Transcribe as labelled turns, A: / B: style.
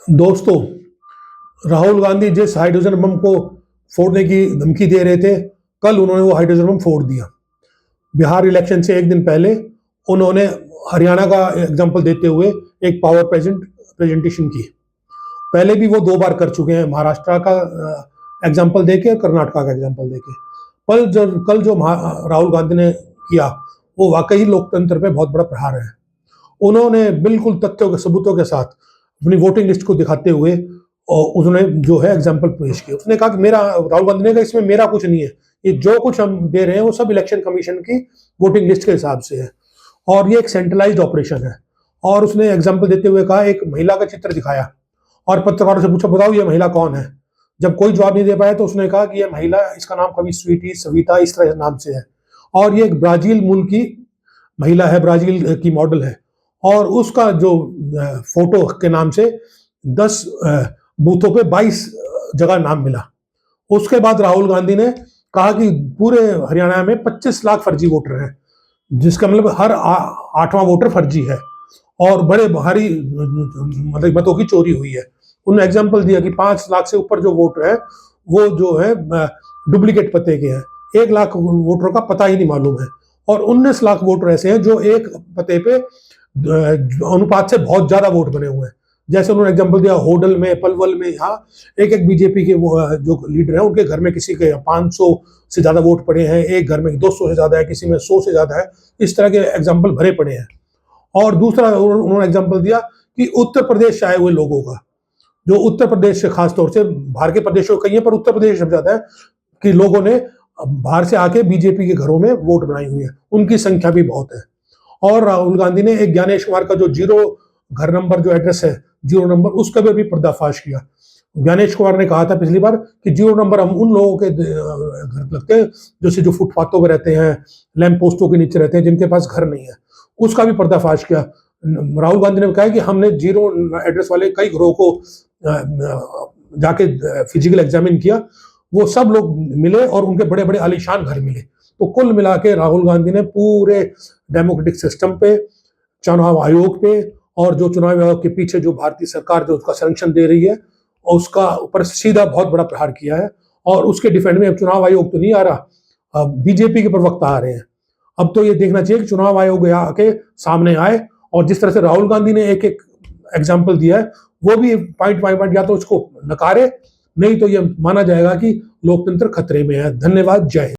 A: दोस्तों, राहुल गांधी जिस hydrogen bomb को फोड़ने की धमकी दे रहे थे, कल उन्होंने वो हाइड्रोजन बम फोड़ दिया। बिहार इलेक्शन से एक दिन पहले उन्होंने हरियाणा का एग्जाम्पल देते हुए एक पावर प्रेजेंटेशन की। पहले भी वो 2 बार कर चुके हैं, महाराष्ट्र का एग्जाम्पल देके और कर्नाटका का एग्जाम्पल देके। कल जो राहुल गांधी ने किया वो वाकई लोकतंत्र पे बहुत बड़ा प्रहार है। उन्होंने बिल्कुल तथ्यों के सबूतों के साथ अपनी वोटिंग लिस्ट को दिखाते हुए और उन्होंने जो है एग्जाम्पल पेश किया। उसने कहा कि मेरा, राहुल गांधी ने कहा इसमें मेरा कुछ नहीं है, ये जो कुछ हम दे रहे हैं वो सब इलेक्शन कमीशन की वोटिंग लिस्ट के हिसाब से है और ये एक सेंट्रलाइज्ड ऑपरेशन है। और उसने एग्जाम्पल देते हुए कहा, एक महिला का चित्र दिखाया और पत्रकारों से पूछा बताओ ये महिला कौन है। जब कोई जवाब नहीं दे पाया तो उसने कहा कि यह महिला, इसका नाम कभी स्वीटी, सविता, इस तरह नाम से है और ये एक ब्राजील मूल की महिला है, ब्राजील की मॉडल है और उसका जो फोटो के नाम से 10 बूथों पे 22 जगह नाम मिला। उसके बाद राहुल गांधी ने कहा कि पूरे हरियाणा में 25 लाख फर्जी वोटर हैं, जिसका मतलब हर 8वां वोटर फर्जी है और बड़े भारी मतलब मतों की चोरी हुई है। उन्होंने एग्जाम्पल दिया कि 5 लाख से ऊपर जो वोटर है वो जो है डुप्लीकेट पते के हैं, 1 लाख वोटरों का पता ही नहीं मालूम है और 19 लाख वोटर ऐसे हैं जो एक पते पे अनुपात से बहुत ज्यादा वोट बने हुए हैं। जैसे उन्होंने एग्जांपल दिया, होडल में, पलवल में, यहाँ एक बीजेपी के वो जो लीडर हैं उनके घर में किसी के 500 से ज्यादा वोट पड़े हैं, एक घर में 200 से ज्यादा है, किसी में 100 से ज्यादा है। इस तरह के एग्जाम्पल भरे पड़े हैं। और दूसरा उन्होंने एग्जाम्पल दिया कि उत्तर प्रदेश से आए हुए लोगों का, जो उत्तर प्रदेश से, खासतौर से बाहर के प्रदेशों कई है पर उत्तर प्रदेश सबसे ज्यादा है, कि लोगों ने बाहर से आके बीजेपी के घरों में वोट बनाई हुई है, उनकी संख्या भी बहुत है। और राहुल गांधी ने एक ज्ञानेश कुमार का जो 0 घर नंबर जो एड्रेस है, 0 नंबर, उसका भी पर्दाफाश किया। ज्ञानेश कुमार ने कहा था पिछली बार कि 0 नंबर हम उन लोगों के घर लगते हैं जैसे जो फुटपाथों पर रहते हैं, लैंप पोस्टों के नीचे रहते हैं, जिनके पास घर नहीं है, उसका भी पर्दाफाश किया। राहुल गांधी ने कहा कि हमने 0 एड्रेस वाले कई घरों को जाके फिजिकल एग्जामिन किया, वो सब लोग मिले और उनके बड़े बड़े आलीशान घर मिले। तो कुल मिला के राहुल गांधी ने पूरे डेमोक्रेटिक सिस्टम पे, चुनाव आयोग पे और जो चुनाव आयोग के पीछे जो भारतीय सरकार जो उसका संरक्षण दे रही है और उसका ऊपर सीधा बहुत बड़ा प्रहार किया है। और उसके डिफेंड में अब चुनाव आयोग तो नहीं आ रहा, बीजेपी के प्रवक्ता आ रहे हैं। अब तो ये देखना चाहिए कि चुनाव आयोग आके सामने आए और जिस तरह से राहुल गांधी ने एक एक एग्जाम्पल दिया है वो भी पॉइंट बाय पॉइंट या तो उसको नकारे, नहीं तो ये माना जाएगा कि लोकतंत्र खतरे में है। धन्यवाद, जय हिंद।